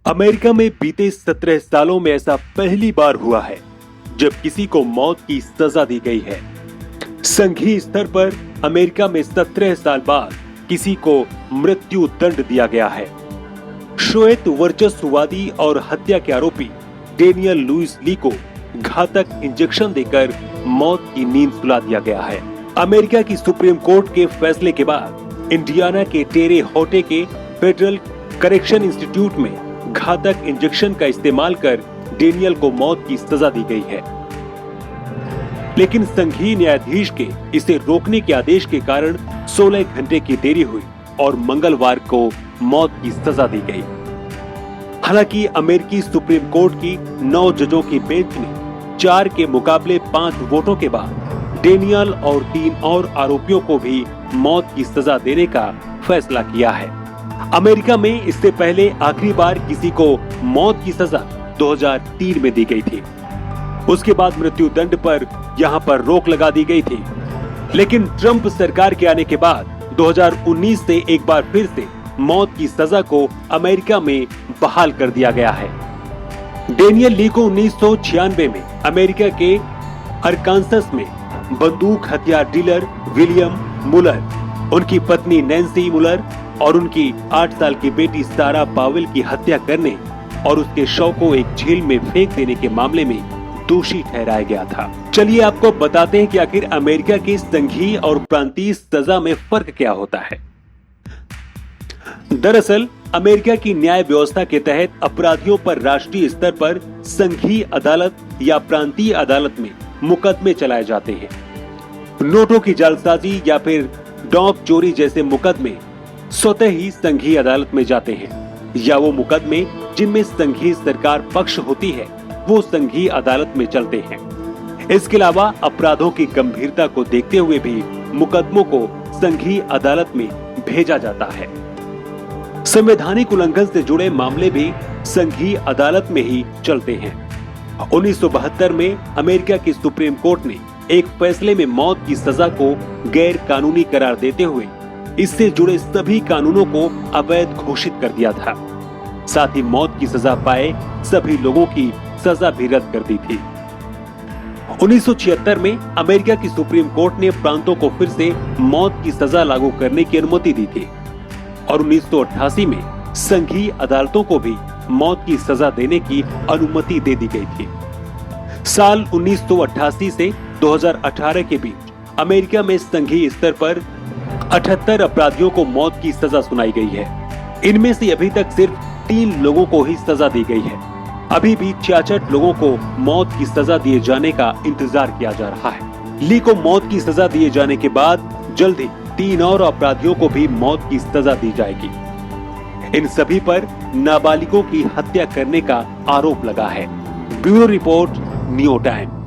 America में बीते 17 सालों में ऐसा पहली बार हुआ है जब किसी को मौत की सजा दी गई है। संघीय स्तर पर अमेरिका में 17 साल बाद किसी को मृत्यु दंड दिया गया है। श्वेत वर्चस्ववादी और हत्या के आरोपी डेनियल लुइस ली को घातक इंजेक्शन देकर मौत की नींद सुला दिया गया है। अमेरिका की सुप्रीम कोर्ट के फैसले के बाद इंडियाना के टेरे हॉटे के फेडरल करेक्शन इंस्टीट्यूट में घातक इंजेक्शन का इस्तेमाल कर डेनियल को मौत की सजा दी गई है। लेकिन संघीय न्यायाधीश के इसे रोकने के आदेश के कारण 16 घंटे की देरी हुई और मंगलवार को मौत की सजा दी गई। हालांकि अमेरिकी सुप्रीम कोर्ट की 9 जजों की बेंच ने 4 के मुकाबले 5 वोटों के बाद डेनियल और 3 और आरोपियों को भी मौत की सजा देने का फैसला किया है। अमेरिका में इससे पहले आखिरी बार किसी को मौत की सजा 2003 में दी गई थी। उसके बाद मृत्यु दंड पर यहाँ पर रोक लगा दी गई थी। लेकिन ट्रंप सरकार के आने के बाद 2019 से एक बार फिर से मौत की सजा को अमेरिका में बहाल कर दिया गया है। डेनियल ली को 1996 में अमेरिका के अरकानसस में बंदूक हथियार डीलर विलियम मुलर, उनकी पत्नी नैन्सी मुलर और उनकी 8 साल की बेटी सारा पावेल की हत्या करने और उसके शव को एक झील में फेंक देने के मामले में दोषी ठहराया गया था। चलिए आपको बताते हैं कि आखिर अमेरिका की संघीय और प्रांतीय सजा में फर्क क्या होता है। दरअसल अमेरिका की न्याय व्यवस्था के तहत अपराधियों पर राष्ट्रीय स्तर पर संघीय अदालत या प्रांतीय अदालत में मुकदमे चलाए जाते हैं। नोटों की जालसाजी या फिर डॉग चोरी जैसे मुकदमे स्वतः ही संघीय अदालत में जाते हैं, या वो मुकदमे जिनमें संघीय सरकार पक्ष होती है वो संघीय अदालत में चलते हैं। इसके अलावा अपराधों की गंभीरता को देखते हुए भी मुकदमों को संघीय अदालत में भेजा जाता है। संवैधानिक उल्लंघन से जुड़े मामले भी संघीय अदालत में ही चलते हैं। 1972 में अमेरिका की सुप्रीम कोर्ट ने एक फैसले में मौत की सजा को गैर कानूनी करार देते हुए इससे जुड़े सभी कानूनों को अवैध घोषित कर दिया था। साथ ही मौत की सजा पाए सभी लोगों की सजा भी रद्द कर दी थी। 1976 में अमेरिका की सुप्रीम कोर्ट ने प्रांतों को फिर से मौत की सजा लागू करने की अनुमति दी थी और 1988 में संघीय अदालतों को भी मौत की सजा देने की अनुमति दे दी गई थी। साल 1988 से 2018 के बीच अमेरिका में संघीय स्तर पर 78 अपराधियों को मौत की सजा सुनाई गई है। इनमें से अभी तक सिर्फ 3 लोगों को ही सजा दी गई है। अभी भी 66 लोगों को मौत की सजा दिए जाने का इंतजार किया जा रहा है। ली को मौत की सजा दिए जाने के बाद जल्द ही 3 और अपराधियों को भी मौत की सजा दी जाएगी। इन सभी पर नाबालिगों की हत्या करने का आरोप लगा है। Bureau report, new time.